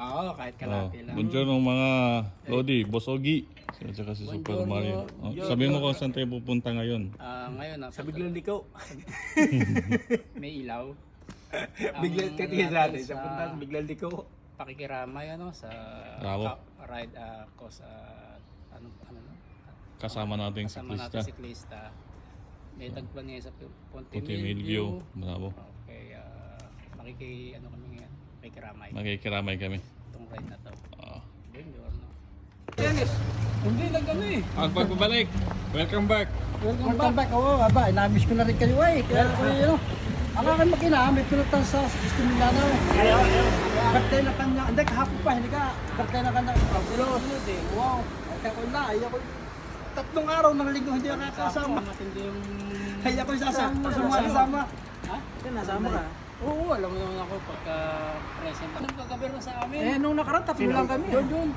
Oo, kahit kalahati lang. Bonjour ng mga Lodi, Boss Ogi. At saka si Super Mario. Sabihin mo kung saan tayo pupunta ngayon. Ngayon, Sa biglang liko. may ilaw. Biglang titiis natin. Sa punta biglang liko. Pakikiramay sa Bravo. ride ako sa Kasama nating kasama siklista. natin siklista. May tagpuan ngayon sa Puti Ponte Milview. Bravo. Okay, kami ngayon. Pakikiramay. Makikiramay kami. Itong ride na to. Bonjour. Dennis, hindi lang kami. Ang pagbabalik. Welcome back. Welcome back. Oo, aba, na-miss ko na rin kayo eh. Kaya ang aking makina, may pinuntan sa Gusto Milano. Birthday na kanya, hindi kahapon pa, hindi ka. Birthday na kanya. Sunod eh. Wow. Kaya ko na, ayoko. Tatlong araw ng linggo hindi ako nakakasama. Matindi yung... Kaya ko sasama mo, sumasama. Ha? Nasama ka? Oo, alam mo naman ako pagka present. Anong kagabero sa amin? Eh, nung nakaraan, tatlo lang kami. Yun.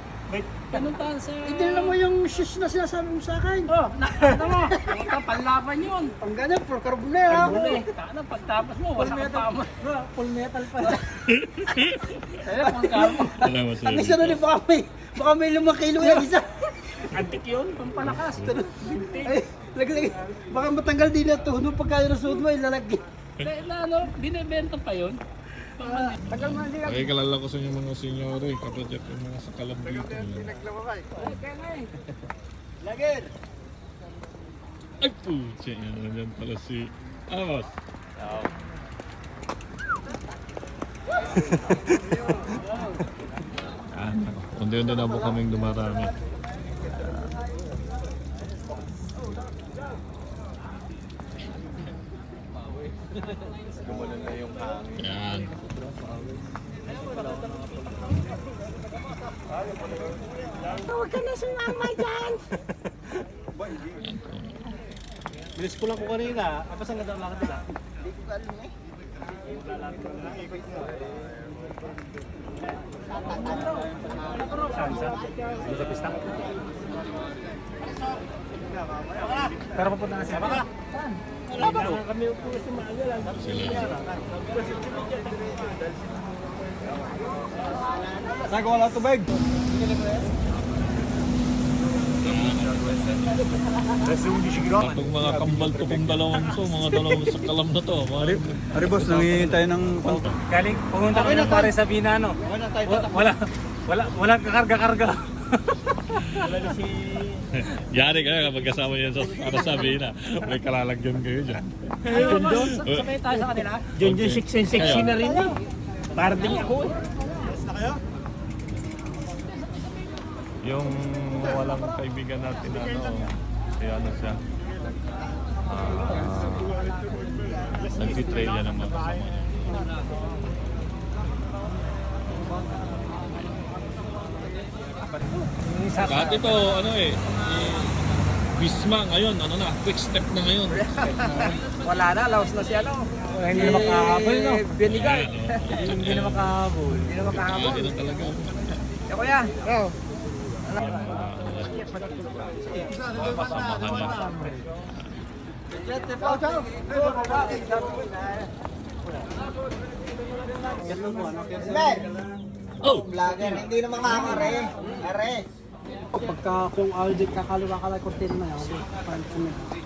Pinuntahan sa... Hindi na mo yung shoes na sinasabi mo sa akin. Oh, nakita mo. Ito, panlaban yun. Ang ganyan, for carbonera. Pagtapos mo, wala ka pa mo. Full metal pa. Kaya kung kamo. Salamat sa Ang isa na rin, baka may 5 kilo yung isa. Antik yun, pampalakas. Ay, lagi. Baka matanggal din na ito. Nung pagkaya na suot mo, ilalagay. Binibenta pa yun. Tagal mo hindi ka. Pakikilala ko sa inyo mga senyore. Kapatid yung mga sa kalab dito. Lagir. Ay putya. Yan pala si Amos. Unti-unti na po kaming dumarami. Gumanon na yung hangin. Yan. Huwag ka na sumama dyan. Bilis ko lang ko kanina. Apa saan ganda ang lakad nila? Hindi ko alam eh. Saan? Sa pista? Pero papunta na siya. Baka? Wala ba? Kami upo sa maaga lang. Saan wala tubig? Kapag mga kambal to kung dalawang sa kalam na to. Ari boss, nanghihintay ng Galing, pumunta kami ng pare sa Binano. Walang kakarga-karga. Wala na si... Yari kayo kapag kasama yan sa para sabihin na may kalalagyan kayo dyan. Sabay tayo sa kanila. John John 6 and 6 na rin yun. Para din ako eh. Yung walang kaibigan natin ano siya. Nagtitrail yan ng mga kasama niya. Lahat ito, Bisma ngayon, quick step na ngayon. Wala na, laos na siya no. Hindi na makahabol no? Benigal. Hindi na makahabol. Hindi na makahabol. Kaya na talaga. Ya kuya. Oo. Masamahan niya. Oh! Vlogger, hindi na makakare. Are. Pagka kung audit kakaliwa ka lang kurtin na yan.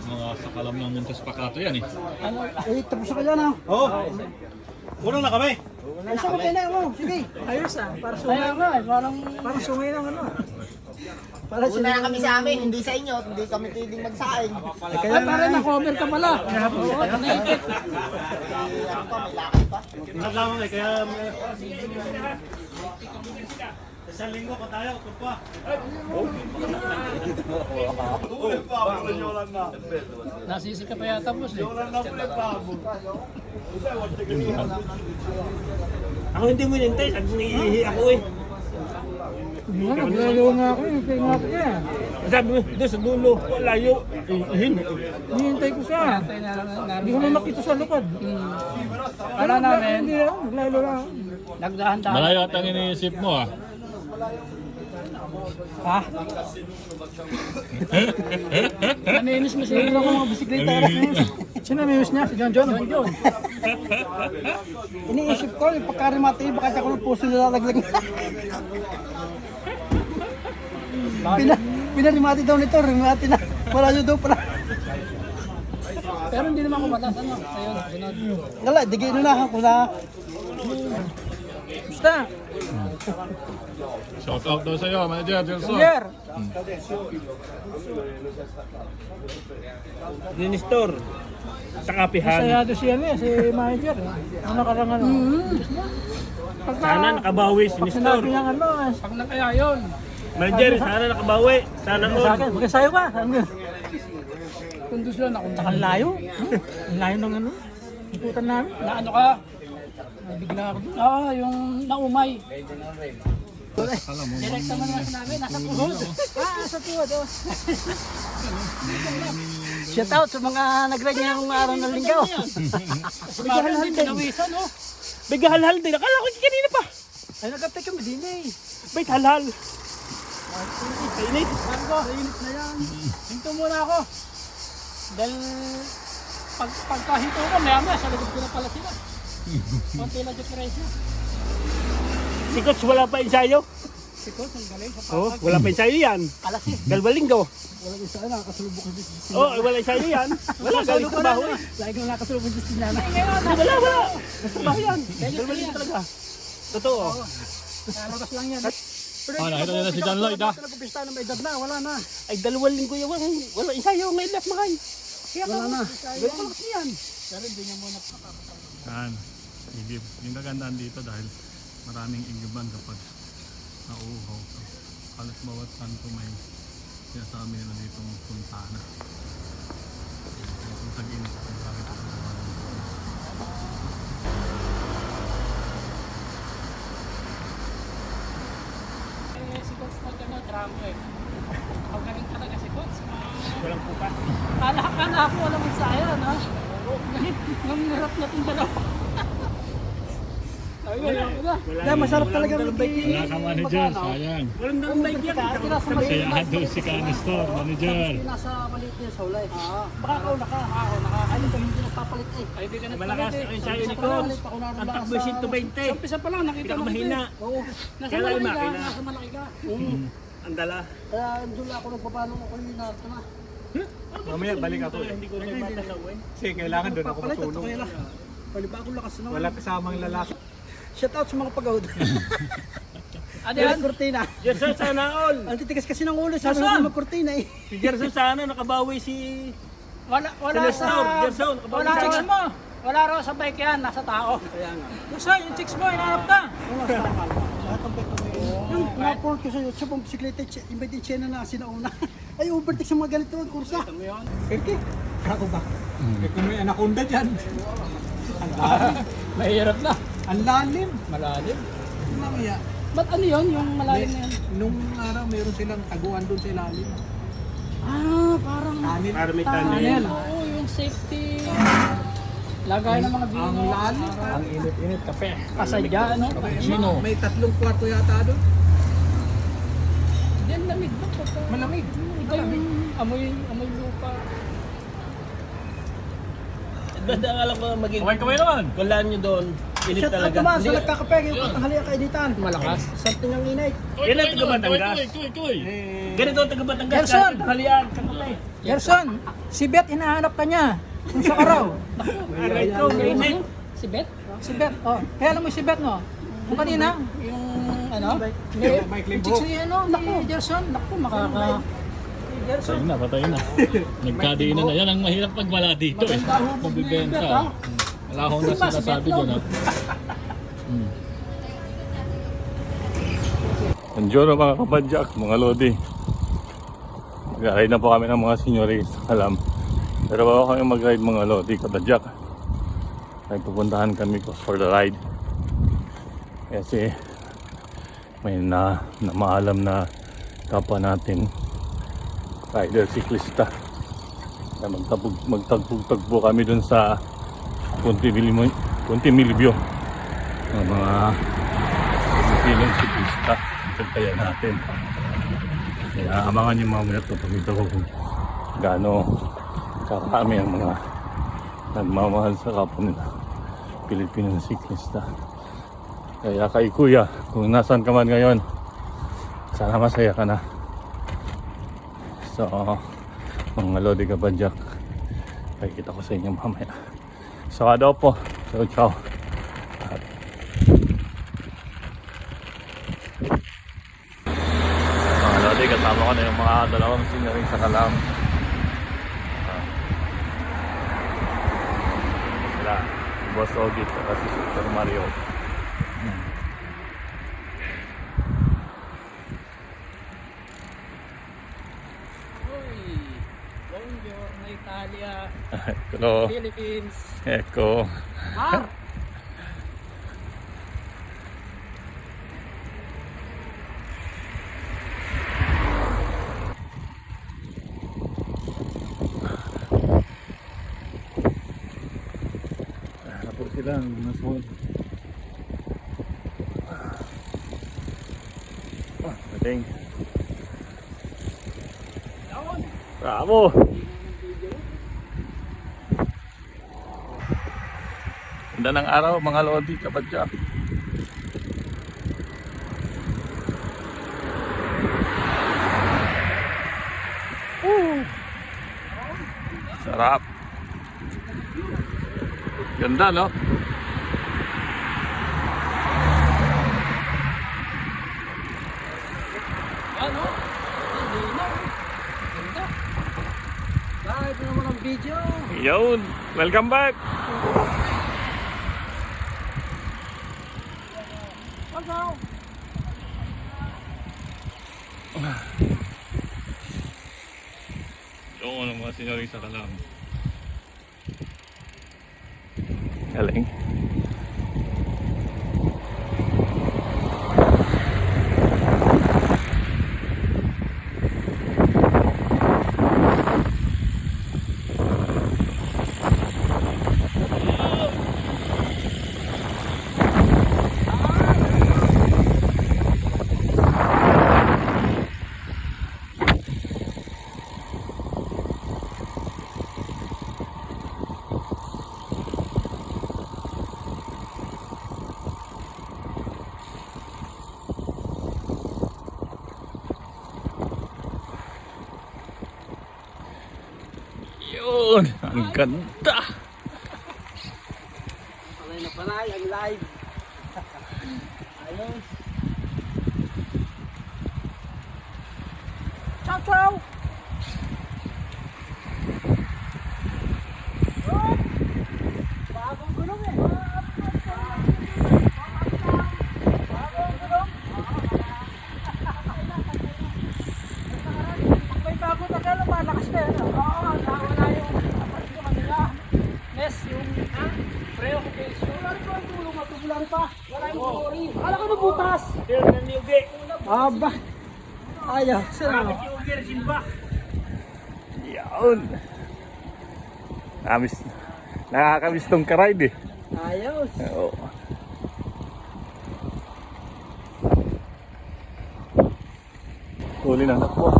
Mga sakalam ng Montes Pacato yan eh. Eh, tapos ka dyan ah. Oo. Unang na kami. Ay, sa mga na mo. Sige. Ayos ah. Para sumay nga. Parang sumay lang ano. Para Una na kami sa amin, hindi sa inyo, hindi kami pwedeng magsaing. Kaya para na-cover ka pala. Oo, naikit. Ano pa, may lakad pa. Ingat lamang eh, kaya... Isang linggo pa tayo, kupwa. Nasisi ka pa yata, boss eh. Ako hindi mo nintay, nag-iihi ako eh. Naglalo nga ako yung pingat niya. Sabi mo, doon sa dulo, layo. Hinihintay ko siya. Hindi ko na nakita sa lukad. Kala namin, Hindi lang, naglalo lang. nagdahan-dahan. Malayo at ang iniisip mo ah. Ha? Namimiss mo siya. Hindi ako mga bisikleta. Sino namimiss niya? Si John John? John John. Iniisip ko, yung pagkarimati, baka ako ng puso nilalaglag. Pinarimati daw nito, rimati na. Wala nyo daw pala. Pero hindi naman ako batas. Ano? Ayun, sunod. Wala, digay na ako na. Basta. Shout out daw sa'yo, Manager Gelson. Sir. Minister. Sa kapihan. Sayado siya niya, si manager. Ano karangan? Sana nakabawi si Minister. Sinabi niya ano. Pag na kaya yun. Manager, sana nakabawi. Sana Sa all. akin, magkasayo ka. Kondisyon ako. Ang layo. Ang layo ng ano. Ikutan namin. Na ano ka? Nabigla ako doon. Yung naumay. Direct naman naman namin. Nasa tuhod. Sa tuwad. Shout out sa mga nag-ride niya kung araw ng linggaw. Kasi parang hindi pinawisan, oh. Bighalhal din. Akala ko kanina pa. Ay, nag-uptake kami din eh. Bait halhal. Init. Mainit na yan. Hinto muna ako. Dahil pagkahinto ko, maya sa likod ko na pala sila. Konti lang depression. Si Coach wala pa ensayo. Si Coach, ang galing sa Oh, wala pa ensayo yan. alas eh. Galbalinggo. Wala yung saan, nakasulubok ang Diyos. Oh, wala ensayo yan. Wala, galing sa baho eh. Lagi ko nakasulubok ang Diyos niya na. Wala. Nasa baho yan. Galbalinggo talaga. Totoo. Nalabas lang yan. Nakita niyo na si John Lloyd, ha? Nag-upista na may edad na, wala na. Ay, 2 linggo yan. Wala ensayo. Ngayon left makay. Wala na. yan. Yan. Igib. Yung kagandaan dito dahil maraming igiban kapag nauuhaw ka. Halos bawat kanto may sinasabi nila ditong puntana. Kung tag-init, marami ito. Si Coach pag drama eh. Ang galing talaga si Coach. Walang pupa. Kala ako walang masaya, no? Nangarap na itong dalawa. Kaya masarap talaga Wala ka manager, sayang. Walang dalambay yan. Kaya doon si Canistor, manager. Nasa maliit niya sa ulay. Baka ako naka. Ayun kami hindi nagpapalit eh. Ay, di ka na Malakas ang ensayo ni Coach. Ang takbo 120. Umpisa pa lang, nakita mo Pinakamahina. Oo. Nasa Kaya malaki ka, makina. nasa malaki ka. Ang dala. Kaya doon ako nagpapano ako yung narito na. Mamaya balik ako eh. Hindi ko rin matanaw eh. Kasi kailangan doon ako Papalit at matulog. okay lang. Panibagong lakas na. Wala kasamang lalaki. Shout out sa mga pagawad. Ano Yan, yan? kurtina. Gerson, sana all. Ang titigas kasi ng ulo, sabi Nasaan? ko magkurtina eh. Si Gerson, sana nakabawi si... Wala Celestino, Gerson, wala nakabawi chicks sa... mo. Wala raw sa bike yan, nasa tao. Kaya nga. Nasa yung chicks mo, inaarap ka. Lahat ng pekto may yung na-report ko sa YouTube, ang bisikleta, iba din siya na sinauna. Ay, overtake sa mga ganito, ang kursa. Ano yun? Kiki, ako ba? Eh kung may anaconda dyan. Mahirap na. Ang lalim. Malalim. Mamaya. Ba't ano yun, yung malalim na yan? Nung araw meron silang taguan doon sa ilalim. Parang Tanil. Para may tunnel. tunnel. Oo, yung safety. Lagay ng mga bino. Ang lalim. Ang init-init, kape. Kasadya, ano? Sino? May 3 kwarto yata doon. Diyan lamig ba? Malamig. Iba yung amoy lupa. Basta alam ko maging... Kamay naman! Kulaan nyo doon. Init Shout out talaga. naman sa nagkakapeg, yung katanghali ang kainitan. Malakas. Sakto niyang inay. Yan ang taga Batangas. Kuy! Ganito ang taga Batangas. Gerson! Halian, sa kamay. Gerson, si Beth hinahanap ka niya. Kung sa araw. Aray ko, init. Si Beth? Si Beth, oh. Kaya alam mo si Beth, no? Kung kanina, Yung ano? Mike yung chicks ni, ano, ni Gerson. Naku, makaka... Patay na, patay na. Nagkadiinan na. Yan ang mahirap pag wala dito eh. Magbibenta. Wala akong na sinasabi doon ha. Buongiorno mga kabadyak, mga lodi. Mag-ride na po kami ng mga senyoris, alam. Pero bago kami mag-ride mga lodi, kabadyak, ay pupuntahan kami for the ride. Kasi may na maalam na kapwa natin rider, siklista na magtagpo kami dun sa Ponte Milibio ng mga Pilipinong siklista. Pagkaya natin. Kaya abangan niyo mamaya ito pag ito kung gaano karami ang mga nagmamahal sa kapwa nila Pilipinong siklista. Kaya kay kuya, kung nasan ka man ngayon, sana masaya ka na. So, mga Lodi Kabadyak, nakikita ko sa inyo mamaya. So, ado po. So, ciao. At, mga Lodi, kasama ko na yung mga dalawang senior sa Kalam. Sila, Boss Ogit at si Super Mario. Buongiorno Italia, Hello. Philippines. Eko. Ah! Ako sila, nasod. Galing. Bravo! Ganda ng araw, mga Lodi Kabadyak. Sarap. Ganda, no? Ano? Hindi na. Ganda. Live na naman ang video. Yun! Welcome back! Ano? Yung mga senyoring sa Kalam. Galing. Yun! Ang ganda! Palay na palay ang live. Ayos. Ciao, ciao! Bagong gulong eh. Bagong gulong. May bago na gano'n, malakas na yan. Oo, nawala yung kapatid ko kanila. Nes, yung preoccupation. Wala rin pa ang tulong, matubulan pa. Wala yung glory. Akala ko nabutas. Aba. Ayaw. Sarap. Yun! Nakakamiss tong karide eh. Ayos. Oo. Huli na anak po.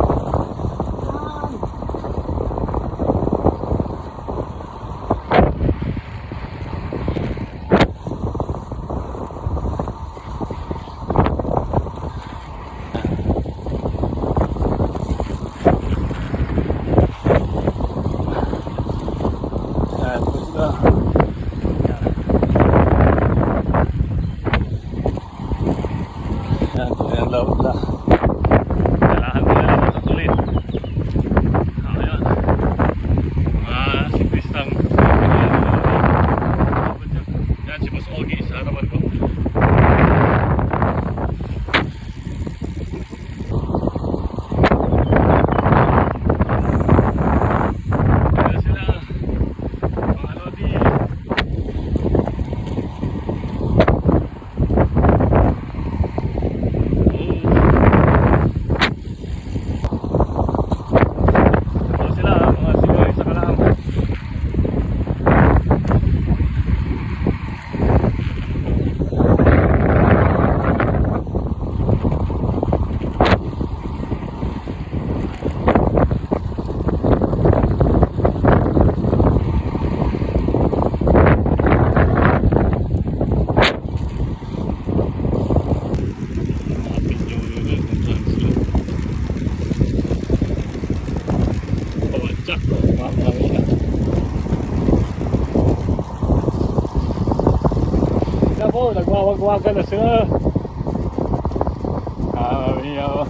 Ayan po sila. Ayan po yung lawag na. Kailangan ko na lang matutulit. Ayan. Mga siklistang yan si Boss Ogi sa harapan ko. Ayan sila. Mga Lodi. Oh. nagwawagwagan na sila. Kamiyaw.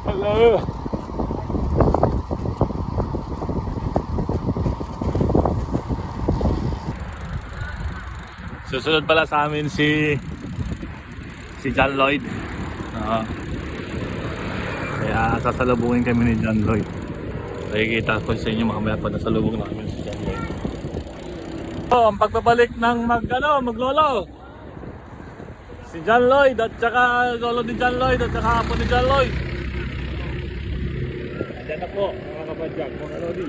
Hello. Susunod pala sa amin si John Lloyd. Kaya sasalubungin kami ni John Lloyd. Nakikita ko sa inyo mamaya pag nasalubong namin si John Lloyd. Oh, ang pagpapalik ng maglolo. Si John Lloyd at saka lolo ni John Lloyd at saka apo ni John Lloyd. Ayan na po, mga kapadyak, mga lodi.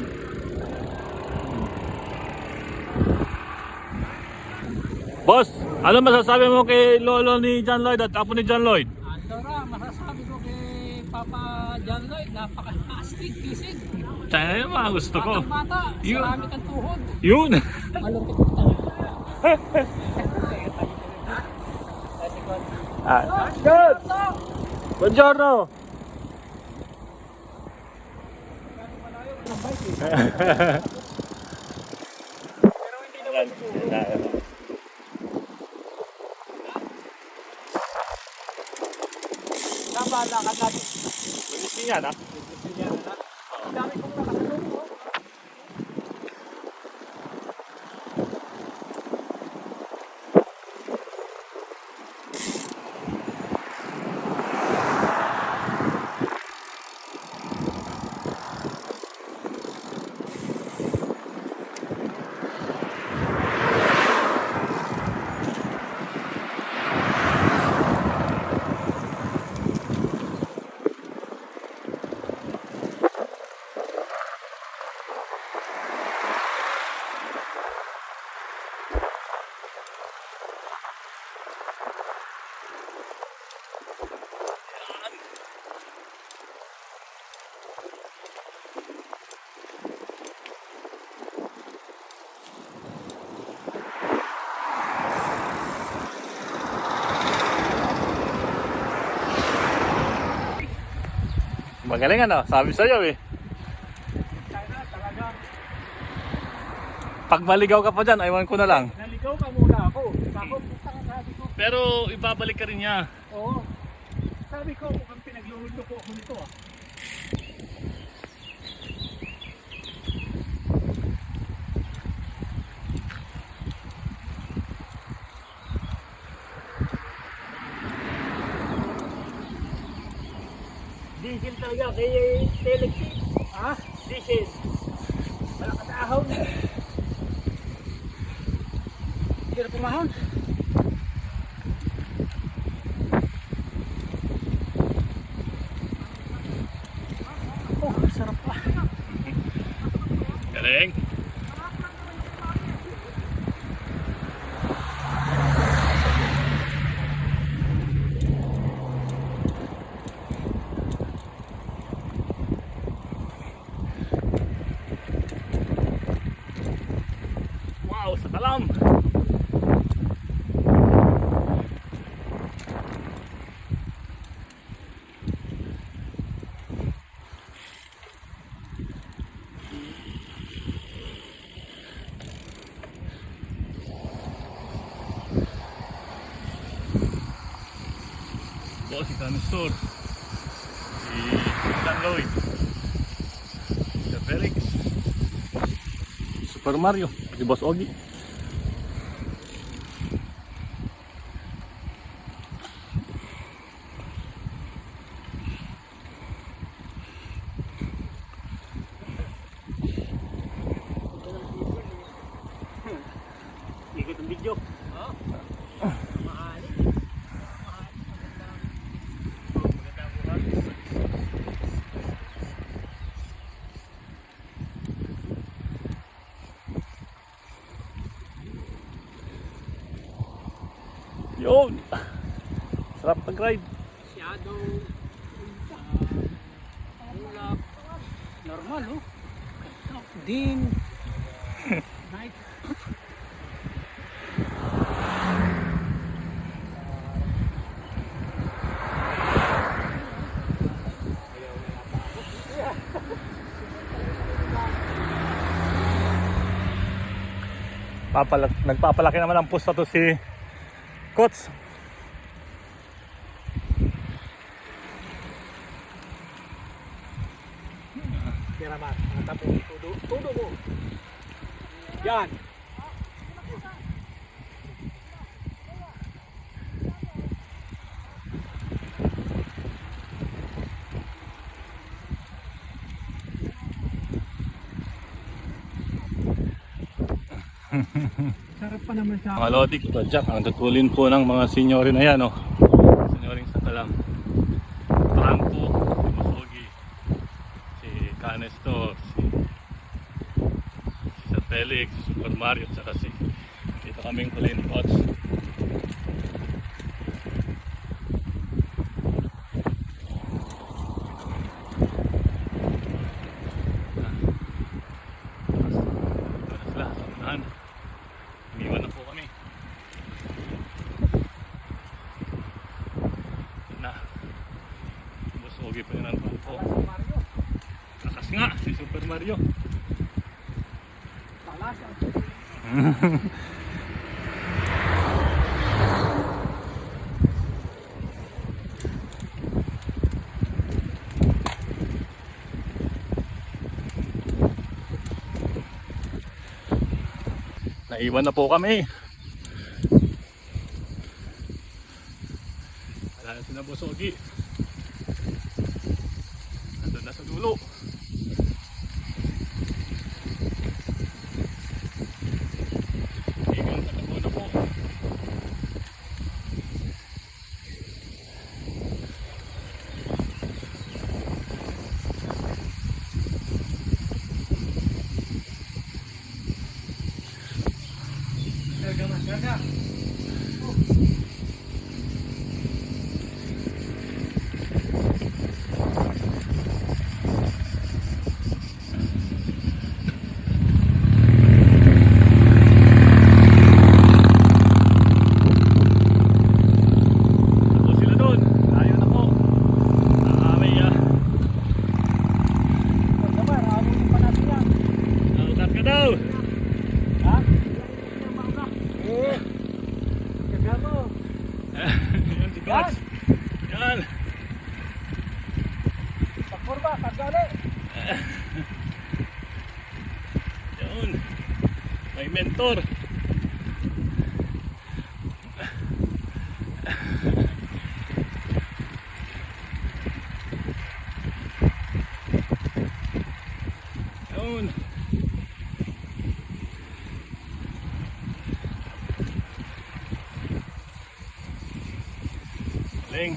Boss, ano masasabi mo kay lolo ni John Lloyd at apo ni John Lloyd? Andora, masasabi ko kay Papa John Lloyd, napaka-astig, kisig. Kaya yun mga gusto ko. Bata, Yun. marami kang tuhod. Yun! Malupit ko talaga. Good! Buongiorno! Nabala ka natin. Magising yan, ha? Ang dami kong nakasunod mo. Magaling ano, sabi sa'yo eh. Pag maligaw ka pa dyan, aywan ko na lang. Naligaw ka muna ako. Bakit? Sabi ko. Pero ibabalik ka rin niya. Oo. Sabi ko, mukhang pinagluhod ko ako nito ah. Diesel talaga kay Telexi. Ha? Diesel. Malakas ahon. Hindi na pumahon. Oh, sarap pa. Galing. Wow, sa talam. Oh, si Canistor, si John Lloyd, si Felix, Super Mario, si Boss Ogi. Ikot ang video. Yun! Sarap mag-ride. Shadow. Ulap. Normal oh. Din. Night. Nagpapalaki naman ang pusta to si Kots. Tira man. Tapos tudo mo. Yan. Sarap pa naman sa Mga lodi, kapadyak, ang tutulin po ng mga senyorin na yan, oh. Senyoring sa Kalam. Franco, si Musogi, si Canesto, si Sir Felix, Super Mario, saka si dito kaming Colin Potts. Iniwan na po kami. Na. Busogi pa yun ang po. Lakas nga si Super Mario. Naiwan na po kami. Wala na sila Busogi. Nandun na sa dulo. Iwan sa dulo na po. Ako sila doon. Tayo na po. May Naman, aabot pa natin yan. nautat ka daw. Ha? Eh. Kaya mo. Yan si Coach. Yan. Pakpur ba? Pagkali. Yun. May mentor. Yun. Galing.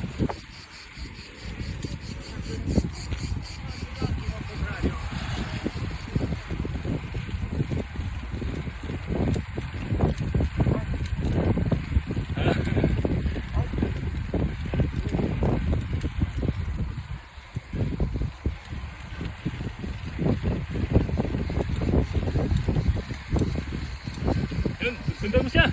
Yun, sundan mo siya.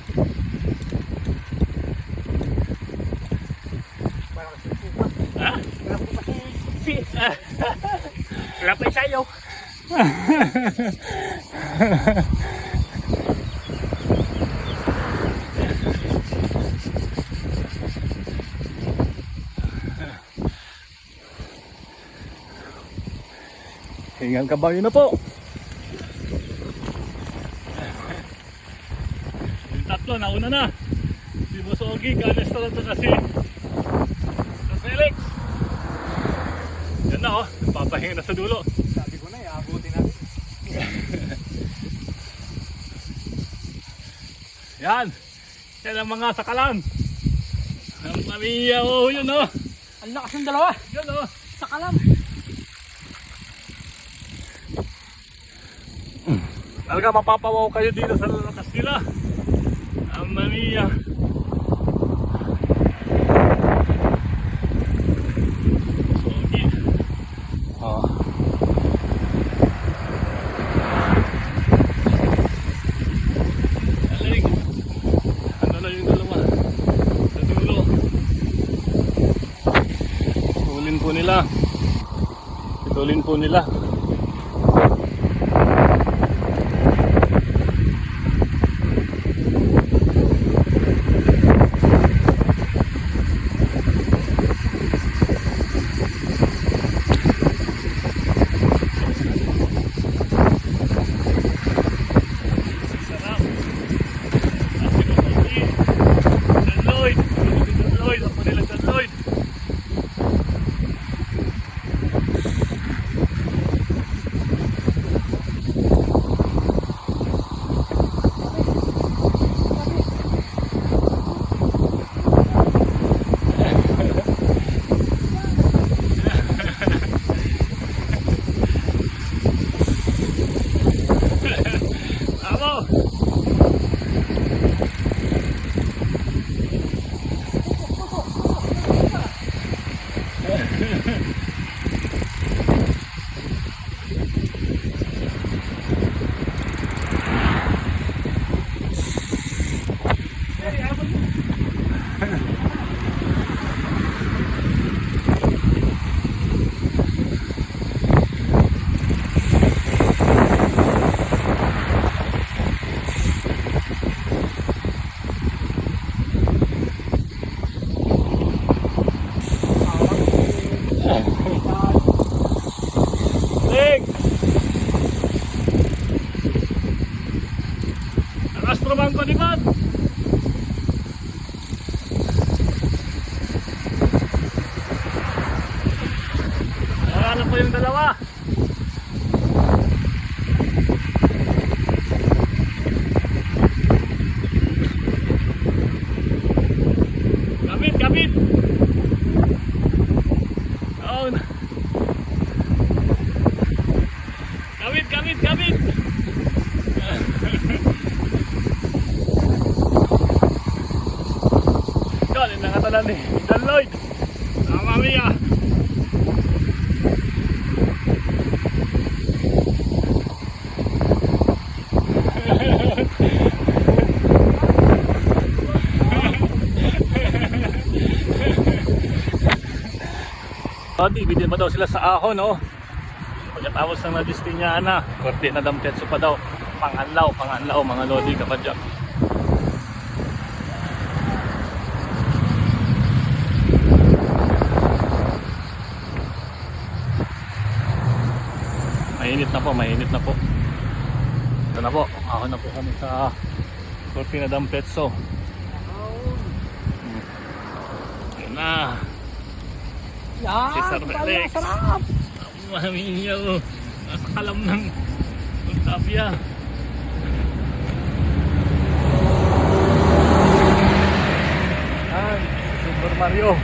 Ha? Lapay sa'yo. Hingang kabayo na po. Yung tatlo, nauna na. Si Busogi, Canesto at saka si Felix. Yan na oh, papahinga na sa dulo. sabi ko na, iabutin natin. Yan. Yan ang mga sakalan. Ang pamilya oh, yun oh. Ang lakas ng dalawa. Yun oh. Sa Kalam. Talaga mapapawaw kayo dito sa lakas nila. Ang pamilya. Busogi. Oh. Galing. Ano na yung dalawa? Sa dulo. Itulin po nila. Itulin po nila. Leg! Nakastrobang ko likod! Wala po yung dalawa. Kapit, kapit! Oh, kapit, kapit, kapit! Yan, yung nakatalan ni John Lloyd. Tama Mia. Ibigyan pa daw sila sa ahon, no? Pagkatapos ng Nadistiniana, korte na damtetso pa daw. Panganlaw, mga lodi kapadyak. Mainit na po, mainit na po. Ito na po, ahon na po kami sa korte na damtetso. Ayan na. Yan, Si Sir pala, Alex. sarap. Mami niyo, nasa kalam ng Tapia. Yan, Super Mario.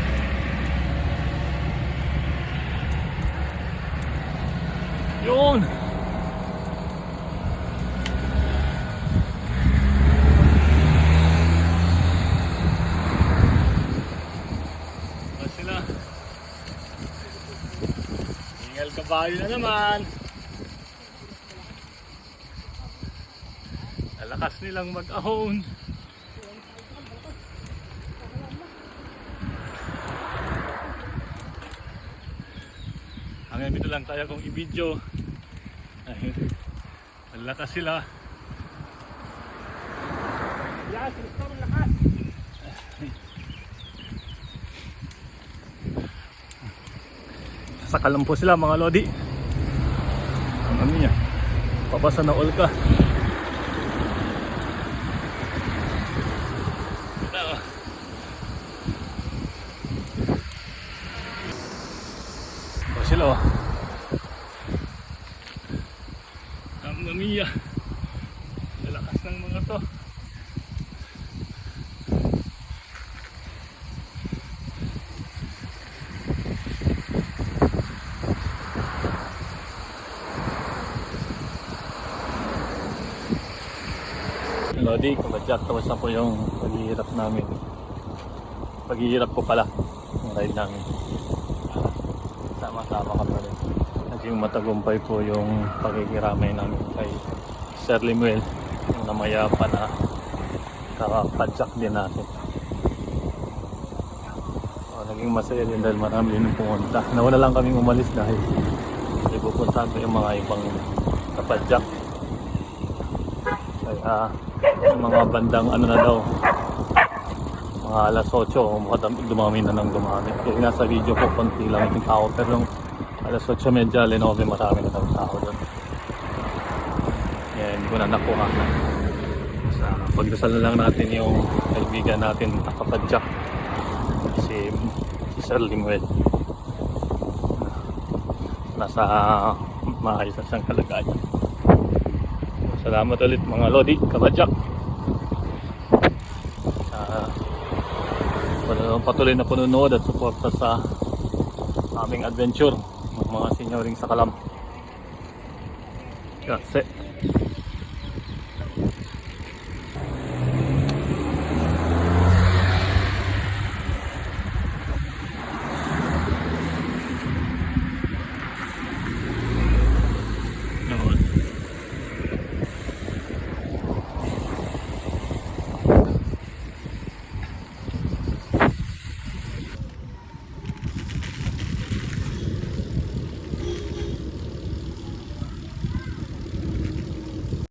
Yun. O sila. Ingal kabayo na naman. Lalakas nilang mag-ahon. Hanggang dito lang tayo kung i-video. Lalakas sila. Yan, gusto mo lakas. Sakalam po sila mga lodi. Ang ano niya, papasa na all ka. Ito sila oh. Ang mamiya. Lalakas ng mga to. Lodi, kamadyak, tapos na po yung paghihirap namin. Paghihirap ko pala yung ride namin. Sama-sama kami rin. Naging matagumpay po yung paghihiramay namin kay Sir Limuel, yung namayapa na kakapadyak din natin. Naging masaya din dahil marami din pumunta. Nawala lang kaming umalis dahil pupuntahan ko yung mga ibang kapadyak. Kaya yung mga bandang ano na daw, mga alas 8 dumami na ng dumami. Kasi nasa video ko konti lang yung tao, pero yung alas 8:30 Lenovo marami na ng tao doon. Kaya hindi ko na nakuha. Sa pagdasal na lang natin yung kaibigan natin nakapadyak, si Sir Limuel. Nasa maayos na siyang kalagayan. Salamat ulit mga lodi, kapadyak. Patuloy na panunood at suporta sa aming adventure ng mga senyoring sa Kalam. That's it.